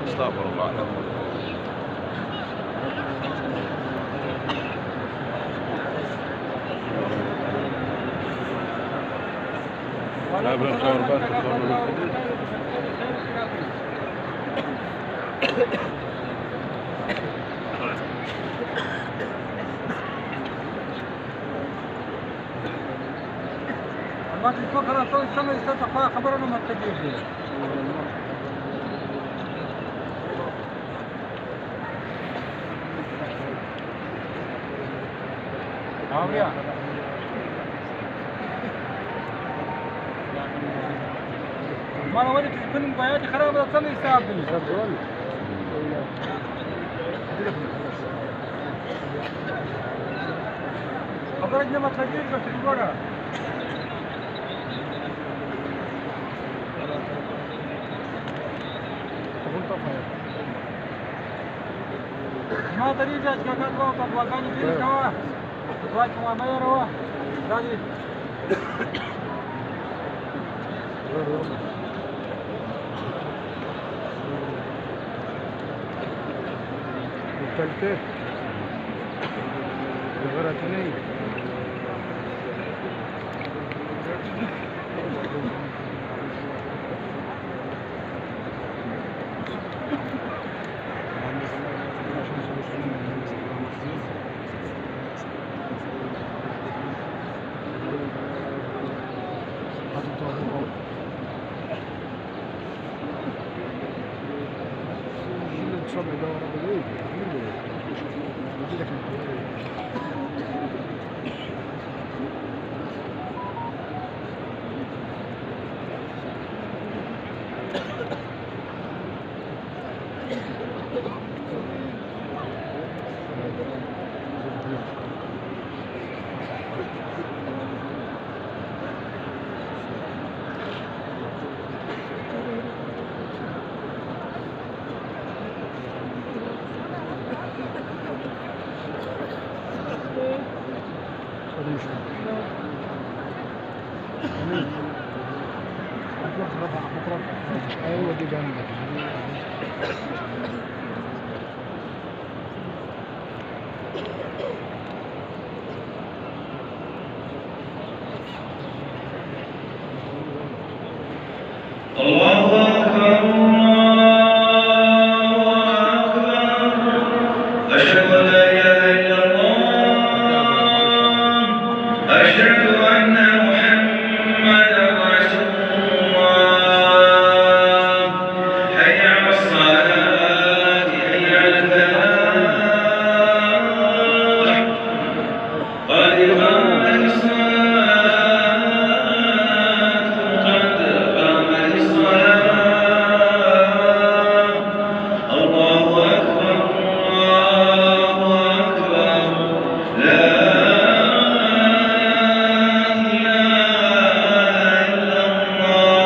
استغفر الله. لا بلا تصور بس ما تفكر طول السنة يستطيع خبرنا ما تجيب عمريا ما أنا ودي تكون بياتي خراب لا تصلي يستعبني خبرنا ما تجيب بس الورا ما تريد أشكال وقت وكان يجي كوا وقت ما يروح راجل الثالثة الغراتني ايوه دي جامده. الله أكبر الله أكبر أشهد أن لا إله إلا الله أشهد أن محمدا رسول الله حي على الصلاة حي على الفلاح قد قامت الصلاة قد قامت الصلاة الله أكبر الله أكبر لا إله إلا الله.